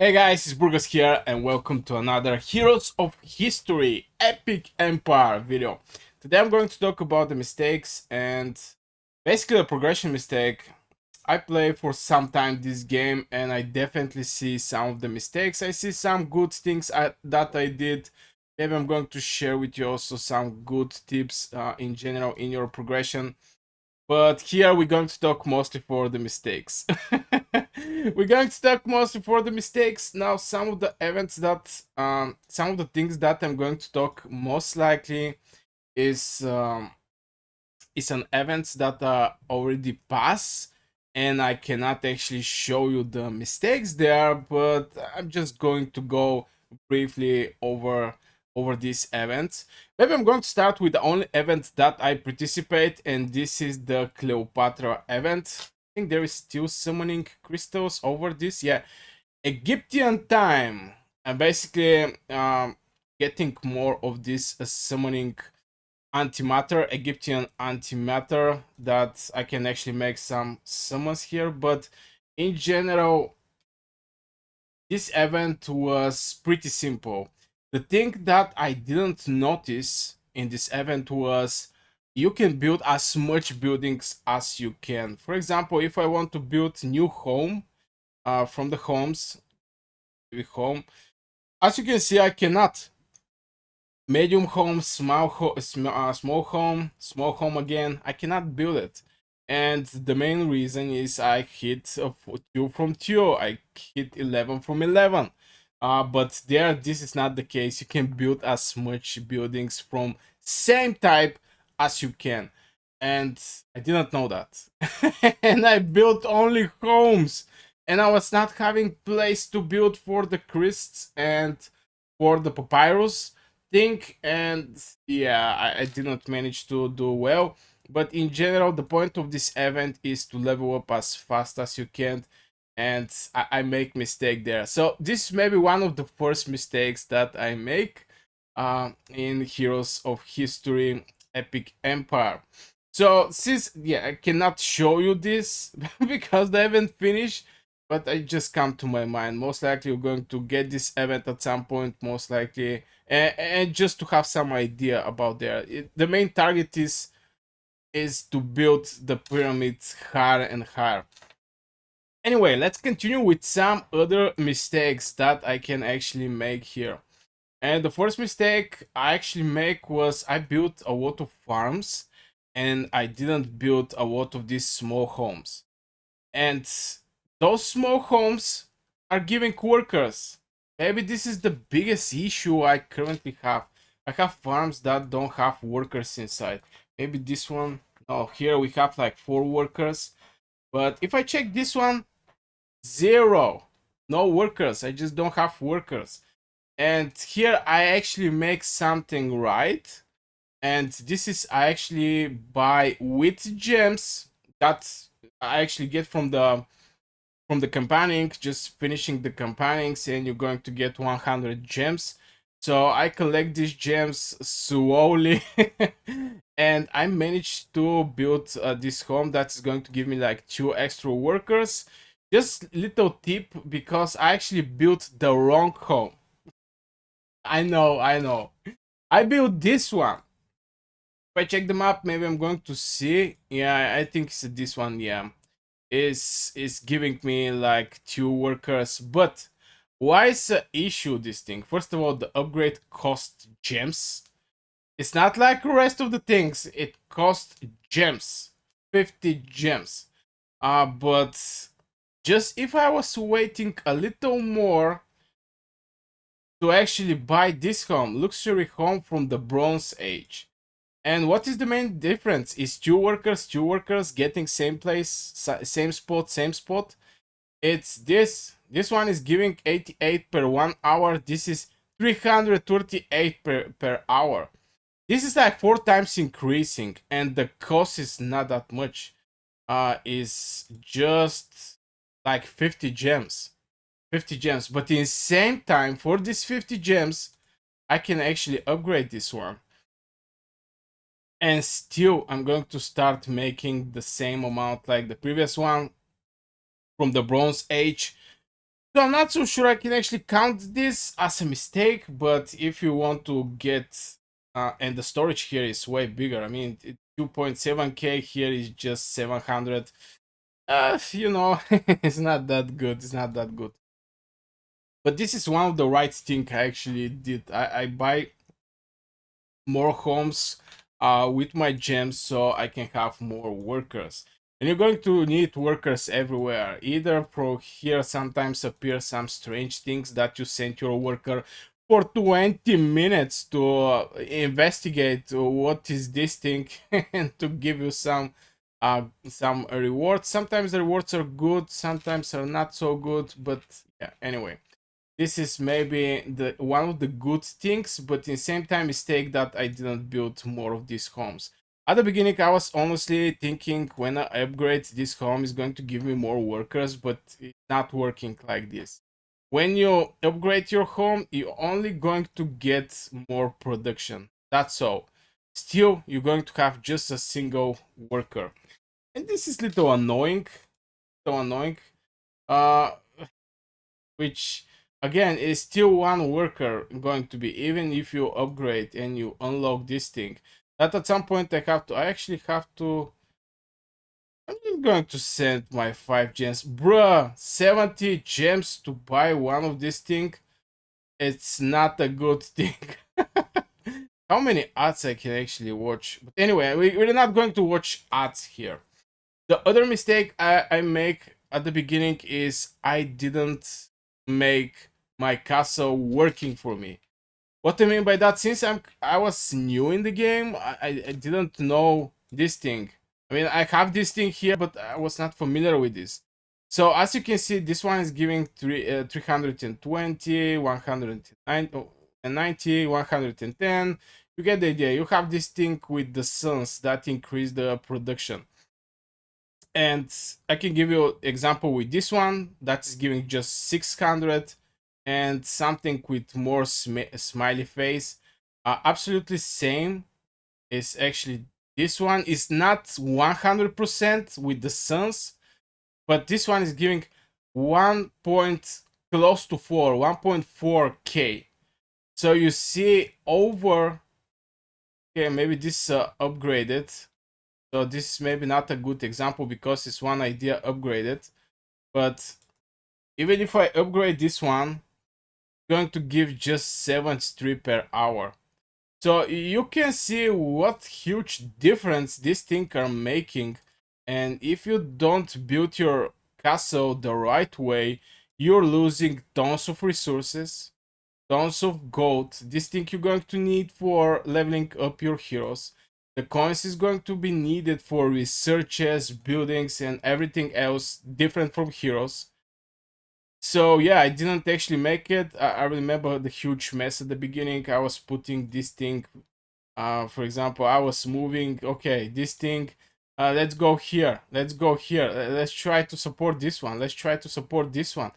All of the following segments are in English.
Hey guys, it's Burgos here and welcome to another Heroes of History Epic Empire video. Today I'm going to talk about the mistakes and basically the progression mistake. I play for some time this game and I definitely see some of the mistakes. I see some good things that I did. Maybe I'm going to share with you also some good tips in general in your progression. But here we're going to talk mostly for the mistakes. We're going to talk mostly for the mistakes. Now, some of the events that, some of the things that I'm going to talk most likely is is an events that are already passed, and I cannot actually show you the mistakes there, but I'm just going to go briefly over these events. Maybe I'm going to start with the only event that I participate, and this is the Cleopatra event. I think there is still summoning crystals over this. Yeah, Egyptian time. And basically getting more of this summoning antimatter, Egyptian antimatter, that I can actually make some summons here. But in general, this event was pretty simple. The thing that I didn't notice in this event was you can build as much buildings as you can. For example, if I want to build new home from the homes, home, as you can see, I cannot. Medium home, small home again. I cannot build it, and the main reason is I hit 2 from 2. I hit 11 from 11. But there, this is not the case. You can build as much buildings from same type as you can, and I didn't know that. And I built only homes, and I was not having place to build for the crysts and for the papyrus thing. And yeah, I did not manage to do well. But in general, the point of this event is to level up as fast as you can, and I make mistake there. So this is maybe one of the first mistakes that I make in Heroes of History Epic Empire. So since yeah, I cannot show you this because they haven't finished, but I just come to my mind. Most likely, you're going to get this event at some point. Most likely, and just to have some idea about there. The main target is to build the pyramids higher and higher. Anyway, let's continue with some other mistakes that I can actually make here. And the first mistake I actually make was I built a lot of farms and I didn't build a lot of these small homes. And those small homes are giving workers. Maybe this is the biggest issue I currently have. I have farms that don't have workers inside. Maybe this one. No, here we have like 4 workers. But if I check this one, 0. No workers. I just don't have workers. And here I actually make something right. And this is I actually buy with gems that I actually get from the campaigning, just finishing the campaignings, and you're going to get 100 gems. So I collect these gems slowly, and I managed to build this home that's going to give me like 2 extra workers. Just little tip, because I actually built the wrong home. I know. I built this one. If I check the map, maybe I'm going to see. Yeah, I think it's this one. Yeah, is giving me like 2 workers. But why is the issue this thing? First of all, the upgrade cost gems. It's not like the rest of the things. It costs gems, 50 gems. But just if I was waiting a little more to actually buy this home, luxury home from the Bronze Age. And what is the main difference? Is 2 workers getting same place, same spot, same spot? It's this. This one is giving 88 per 1 hour. This is 338 per hour. This is like 4 times increasing, and the cost is not that much. Is just like 50 gems. 50 gems. But in the same time, for these 50 gems, I can actually upgrade this one. And still I'm going to start making the same amount like the previous one from the Bronze Age. So I'm not so sure I can actually count this as a mistake, but if you want to get, and the storage here is way bigger. I mean, 2.7K here is just 700. You know, it's not that good. It's not that good. But this is one of the right thing I actually did. I buy more homes with my gems so I can have more workers. And you're going to need workers everywhere. Either from here sometimes appear some strange things that you send your worker for 20 minutes to investigate what is this thing and to give you some rewards. Sometimes the rewards are good, sometimes are not so good, but yeah, anyway, this is maybe the one of the good things, but in the same time mistake that I didn't build more of these homes. At the beginning I was honestly thinking when I upgrade this home is going to give me more workers, but it's not working like this. When you upgrade your home, you're only going to get more production. That's all. Still, you're going to have just a single worker. And this is little annoying. So annoying. Uh which again is still one worker going to be, even if you upgrade and you unlock this thing, that at some point I actually have to, I'm just going to send my 5 gems, bruh. 70 gems to buy one of this thing, it's not a good thing. How many ads I can actually watch? But anyway, we're not going to watch ads here. The other mistake I make at the beginning is I didn't make my castle working for me. What I mean by that, since I was new in the game, I didn't know this thing. I mean, I have this thing here, but I was not familiar with this. So as you can see, this one is giving 320, 190, 110. You get the idea. You have this thing with the suns that increase the production. And I can give you example with this one that is giving just 600, and something with more smiley face. Absolutely same is actually this one is not 100% with the suns, but this one is giving 1 point close to 1.4k. So you see over, okay, maybe this upgraded. So this is maybe not a good example because it's one idea upgraded. But even if I upgrade this one, it's going to give just 7 strip per hour. So you can see what huge difference this thing are making. And if you don't build your castle the right way, you're losing tons of resources, tons of gold. This thing you're going to need for leveling up your heroes. The coins is going to be needed for researches, buildings, and everything else different from heroes. So yeah, I didn't actually make it. I remember the huge mess at the beginning. I was putting this thing, for example, I was moving, okay, this thing, let's go here, let's go here, let's try to support this one, let's try to support this one.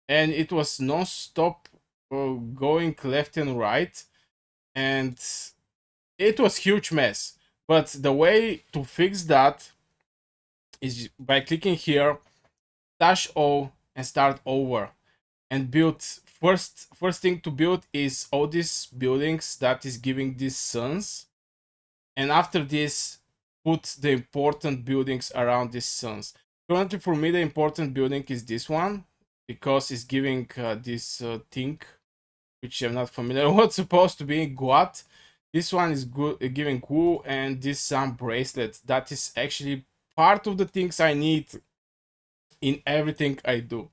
And it was non-stop going left and right, and it was huge mess. But the way to fix that is by clicking here, dash O, and start over and build. First thing to build is all these buildings that is giving these suns, and after this put the important buildings around these suns. Currently for me the important building is this one because it's giving this thing which I'm not familiar what's supposed to be Guat. This one is good, giving Wu, and this some bracelet that is actually part of the things I need in everything I do.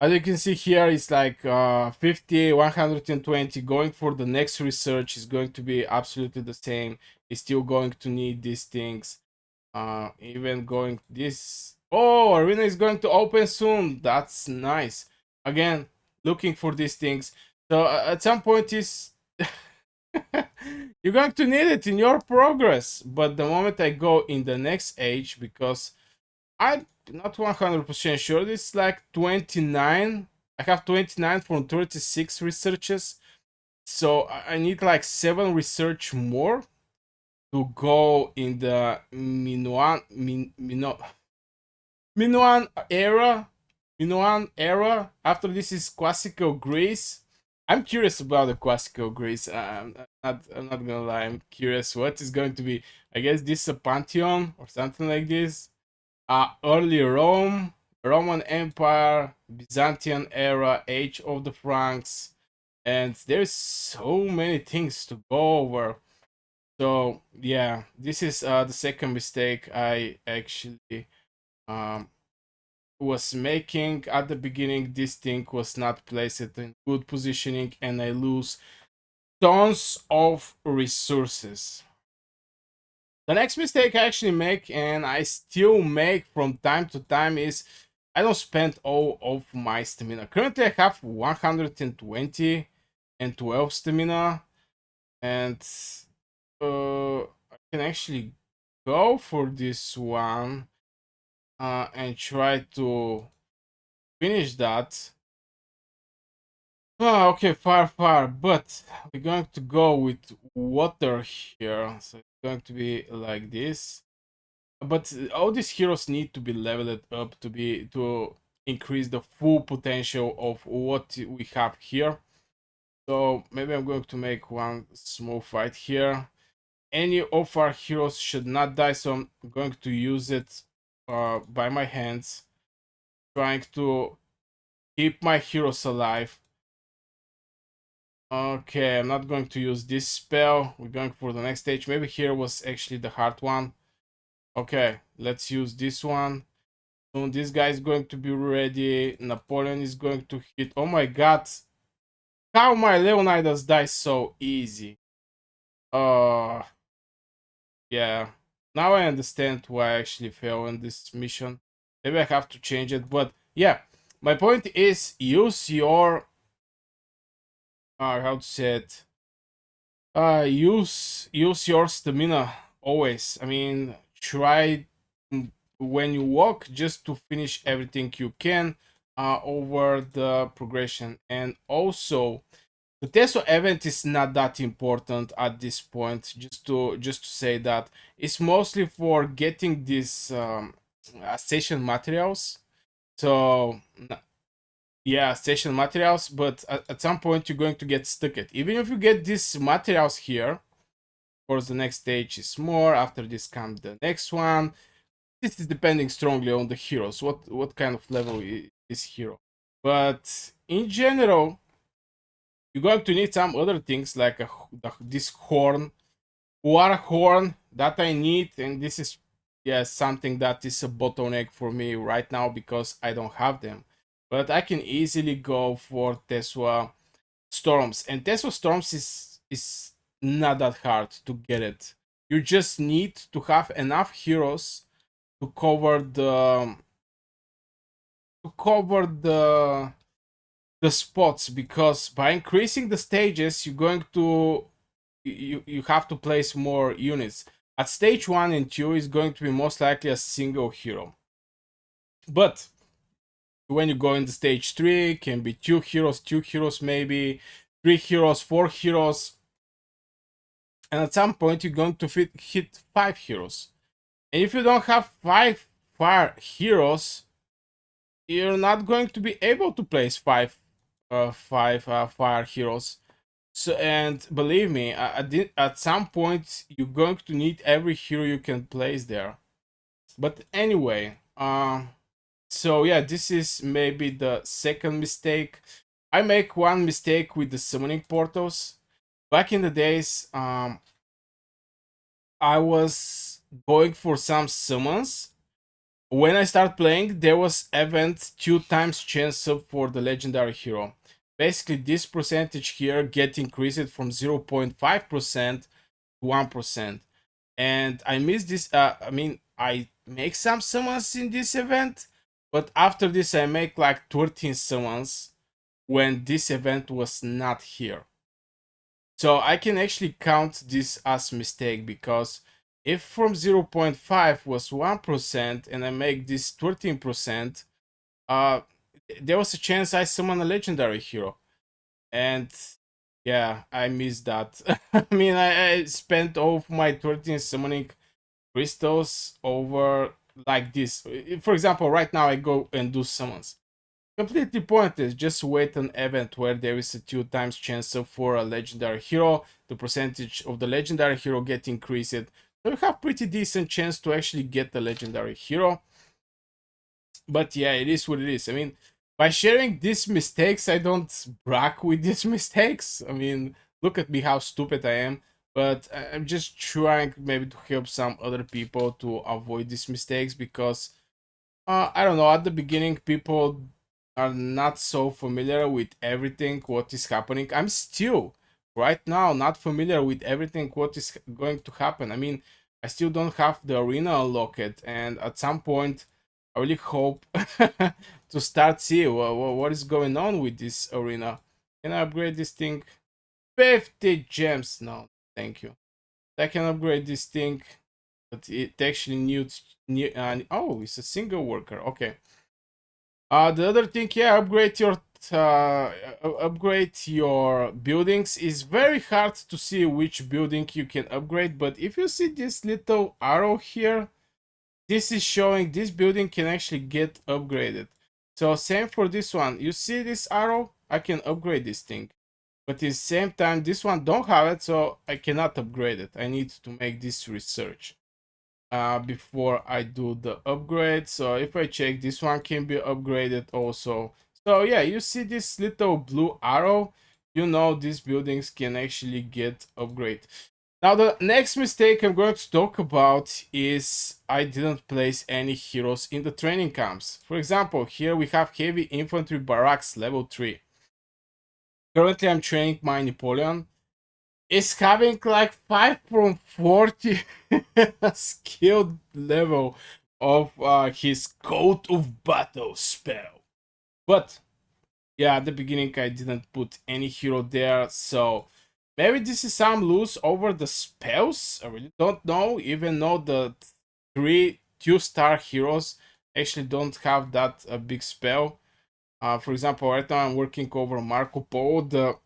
As you can see here, it's like 50, 120. Going for the next research is going to be absolutely the same. It's still going to need these things. Even going this. Oh, arena is going to open soon. That's nice. Again, looking for these things. So at some point is you're going to need it in your progress. But the moment I go in the next age, because I'm not 100% sure. It's like 29. I have 29 from 36 researches. So I need like 7 research more to go in the Minuan era. Minoan era. After this is classical Greece. I'm curious about the classical Greece. I'm not gonna lie. I'm curious what is going to be. I guess this is a Pantheon or something like this. Early Rome, Roman Empire, Byzantine era, Age of the Franks, and there's so many things to go over. So yeah, this is the second mistake I actually um, was making at the beginning. This thing was not placed in good positioning, and I lose tons of resources. The next mistake I actually make, and I still make from time to time, is I don't spend all of my stamina. Currently, I have 120 and 12 stamina, and I can actually go for this one and try to finish that. Oh, okay, far, but we're going to go with water here, so it's going to be like this. But all these heroes need to be leveled up to increase the full potential of what we have here. So maybe I'm going to make one small fight here. Any of our heroes should not die, so I'm going to use it by my hands, trying to keep my heroes alive. Okay, I'm not going to use this spell. We're going for the next stage. Maybe here was actually the hard one. Okay, let's use this one. Soon this guy is going to be ready. Napoleon is going to hit. Oh my god. How my Leonidas die so easy. Uh yeah. Now I understand why I actually failed in this mission. Maybe I have to change it, but yeah. My point is use your how to say it. Use your stamina always. I mean, try when you walk just to finish everything you can over the progression. And also, the Tesla event is not that important at this point. Just to say that it's mostly for getting these station materials. So yeah, station materials, but at some point you're going to get stuck at. Even if you get these materials here, of course the next stage is more. After this comes the next one. This is depending strongly on the heroes. What kind of level is this hero? But in general, you're going to need some other things like this horn, war horn that I need, and this is yeah something that is a bottleneck for me right now because I don't have them. But I can easily go for Tesla Storms, and Tesla Storms is not that hard to get it. You just need to have enough heroes to cover the spots, because by increasing the stages you're going to you have to place more units. At stage 1 and 2 is going to be most likely a single hero, but when you go into stage 3 can be two heroes maybe, 3 heroes, 4 heroes, and at some point you're going to hit 5 heroes. And if you don't have 5 fire heroes, you're not going to be able to place five fire heroes. So, and believe me, at some point you're going to need every hero you can place there. But anyway, so yeah, this is maybe the second mistake. I make one mistake with the summoning portals. Back in the days, I was going for some summons. When I start playing, there was event 2 times chance up for the legendary hero. Basically, this percentage here get increased from 0.5% to 1%. And I missed this. I mean, I make some summons in this event, but after this, I make like 13 summons when this event was not here. So I can actually count this as mistake, because if from 0.5 was 1% and I make this 13%, there was a chance I summon a legendary hero. And yeah, I missed that. I mean, I spent all of my 13 summoning crystals over like this. For example, right now I go and do summons. completely pointless. Just wait an event where there is a 2 times chance for a legendary hero. The percentage of the legendary hero get increased. So you have pretty decent chance to actually get the legendary hero. But yeah, it is what it is. I mean, by sharing these mistakes, I don't brag with these mistakes. I mean, look at me, how stupid I am. But I'm just trying maybe to help some other people to avoid these mistakes, because I don't know, at the beginning people are not so familiar with everything what is happening. I'm still right now not familiar with everything what is going to happen. I mean, I still don't have the arena unlocked, and at some point I really hope to start see what is going on with this arena. Can I upgrade this thing? 50 gems. No, thank you. I can upgrade this thing, but it actually needs oh, it's a single worker. Okay. The other thing, yeah, upgrade your buildings. Is very hard to see which building you can upgrade, but if you see this little arrow here, this is showing this building can actually get upgraded. So same for this one. You see this arrow? I can upgrade this thing. But at the same time, this one don't have it, so I cannot upgrade it. I need to make this research before I do the upgrade. So if I check, this one can be upgraded also. So yeah, you see this little blue arrow, you know these buildings can actually get upgraded. Now the next mistake I'm going to talk about is I didn't place any heroes in the training camps. For example, here we have heavy infantry barracks level 3. Currently I'm training my Napoleon. Is having like 5 from 40 skilled level of his Coat of Battle spell. But yeah, at the beginning I didn't put any hero there, so maybe this is some loose over the spells. I really don't know, even though the 3 2-star heroes actually don't have that big spell. For example, right now I'm working over Marco Polo. The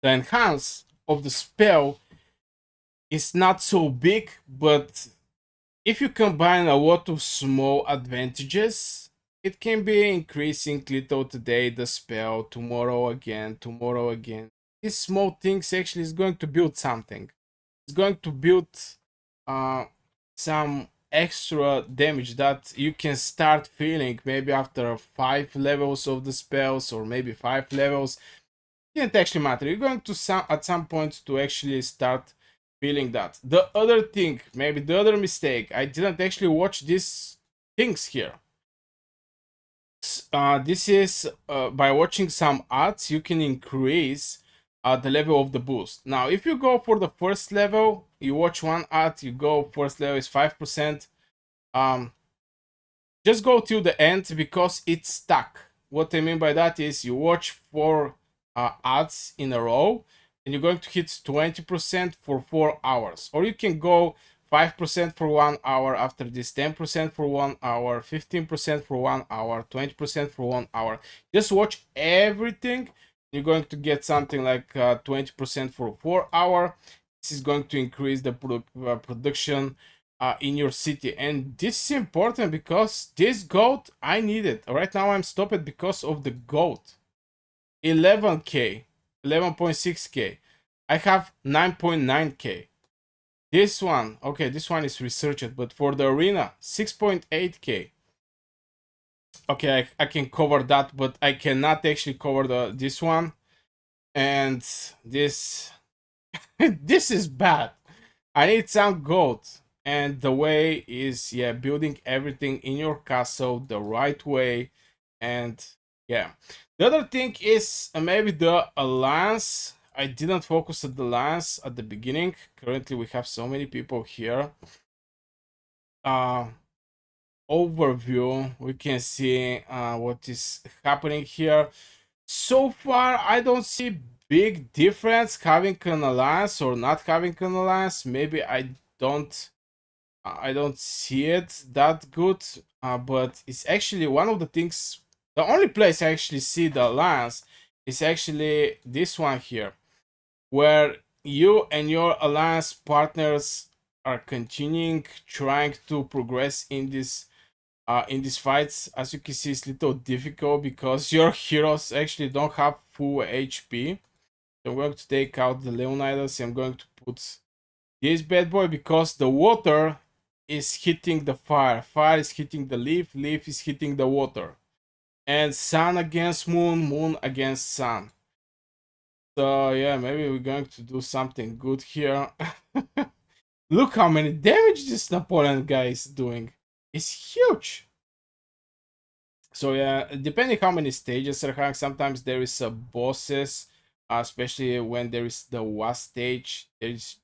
enhance of the spell is not so big, but if you combine a lot of small advantages, it can be increasing little today the spell, tomorrow again, tomorrow again. These small things actually is going to build something. It's going to build uh, some extra damage that you can start feeling maybe after 5 levels of the spells, or maybe 5 levels. It didn't actually matter. You're going to at some point to actually start feeling that. The other thing, maybe the other mistake, I didn't actually watch these things here. This is by watching some ads, you can increase the level of the boost. Now, if you go for the first level, you watch one ad, you go first level is 5%. Just go till the end because it's stuck. What I mean by that is you watch 4 ads in a row and you're going to hit 20% for 4 hours. Or you can go 5% for 1 hour, after this 10% for 1 hour, 15% for 1 hour, 20% for 1 hour. Just watch everything. You're going to get something like 20% for 4 hour. This is going to increase the production in your city, and this is important because this goat I need it. Right now I'm stopped because of the goat. 11k, 11.6k. I have 9.9k. This one, okay, this one is researched, but for the arena, 6.8k. Okay, I can cover that, but I cannot actually cover this one. And this this is bad. I need some gold. And the way is, yeah, building everything in your castle the right way. And yeah, the other thing is maybe the alliance. I didn't focus on the alliance at the beginning. Currently we have so many people here. Overview, we can see what is happening here. So far I don't see big difference having an alliance or not having an alliance. Maybe I don't see it that good, but it's actually one of the things. The only place I actually see the alliance is actually this one here, where you and your alliance partners are continuing trying to progress in this in these fights. As you can see, it's a little difficult because your heroes actually don't have full HP. So I'm going to take out the Leonidas. I'm going to put this bad boy because the water is hitting the fire. Fire is hitting the leaf. Leaf is hitting the water. And sun against moon. Moon against sun. So yeah, maybe we're going to do something good here. Look how many damage this Napoleon guy is doing. It's huge. So yeah, depending how many stages are having, sometimes there is a bosses, especially when there is the WAS stage. There's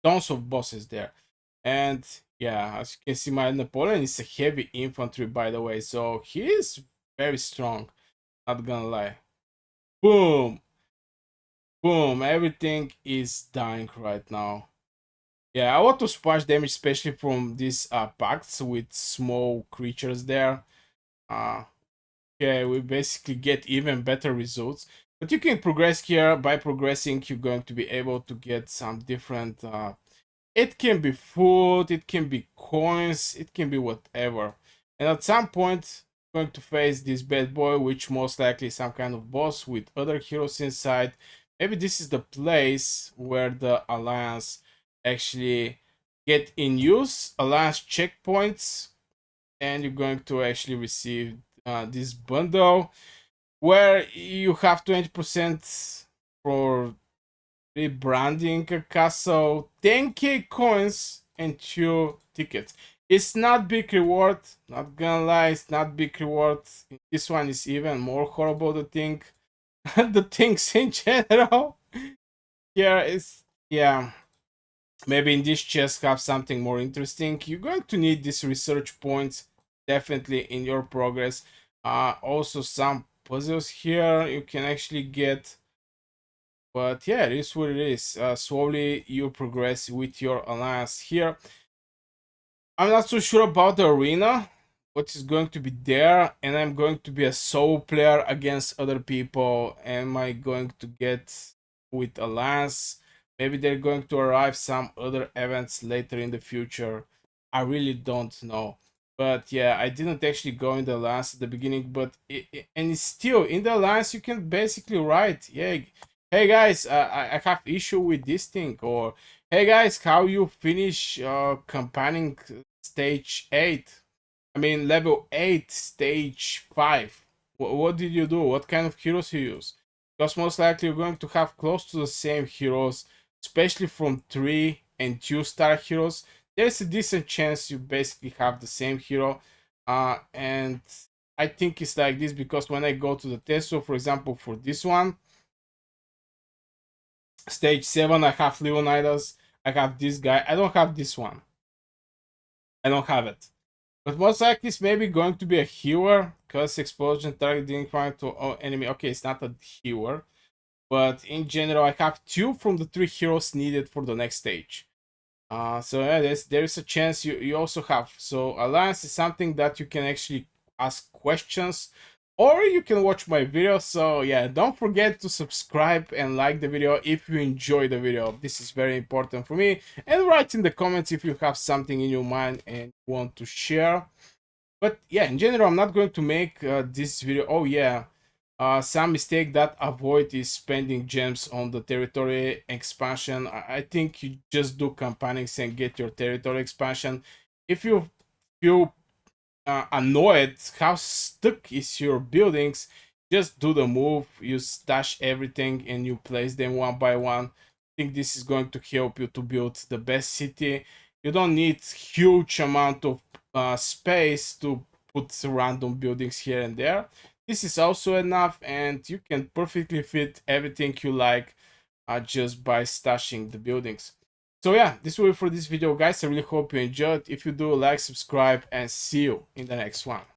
tons of bosses there. And yeah, as you can see, my Napoleon is a heavy infantry, by the way, so he is very strong, not gonna lie. Boom, boom, everything is dying right now. Yeah, I want to splash damage, especially from these pacts with small creatures there. Okay, we basically get even better results. But you can progress here. By progressing, you're going to be able to get some different it can be food, it can be coins, it can be whatever. And at some point, you're going to face this bad boy, which most likely is some kind of boss with other heroes inside. Maybe this is the place where the Alliance actually get in use, Alliance checkpoints, and you're going to actually receive this bundle where you have 20% for rebranding a castle, 10k coins, and 2 tickets. It's not big reward, not gonna lie, it's not big reward. This one is even more horrible to think. The things in general. Here is, yeah, maybe in this chest have something more interesting. You're going to need these research points definitely in your progress. Also some puzzles here you can actually get, but yeah, it is what it is. Slowly you progress with your alliance here. I'm not so sure about the arena, what is going to be there, and I'm going to be a solo player against other people. Am I going to get with alliance? Maybe they're going to arrive some other events later in the future. I really don't know. But yeah, I didn't actually go in the alliance at the beginning, but and it's still in the alliance you can basically write, yeah, hey guys, I have issue with this thing, or hey guys, how you finish campaigning stage 8, I mean level 8 stage 5. What did you do? What kind of heroes you use? Because most likely you're going to have close to the same heroes, especially from 3 and 2-star heroes. There's a decent chance you basically have the same hero. And I think it's like this because when I go to the test, so for example for this one, stage 7, I have Leonidas, I have this guy, I don't have this one. I don't have it. But most likely it's maybe going to be a healer, because explosion targeting trying to enemy. Okay, it's not a healer, but in general I have 2 from the 3 heroes needed for the next stage. So yeah, there's a chance you also have. So alliance is something that you can actually ask questions, or you can watch my video. So yeah, don't forget to subscribe and like the video if you enjoy the video. This is very important for me. And write in the comments if you have something in your mind and want to share. But yeah, in general, I'm not going to make this video. Oh yeah, some mistake that avoid is spending gems on the territory expansion. I think you just do campaigns and get your territory expansion. If you feel annoyed how stuck is your buildings, just do the move. You stash everything and you place them one by one. I think this is going to help you to build the best city. You don't need huge amount of space to put random buildings here and there. This is also enough, and you can perfectly fit everything you like just by stashing the buildings. So yeah, this will be for this video, guys. I really hope you enjoyed. If you do, like, subscribe, and see you in the next one.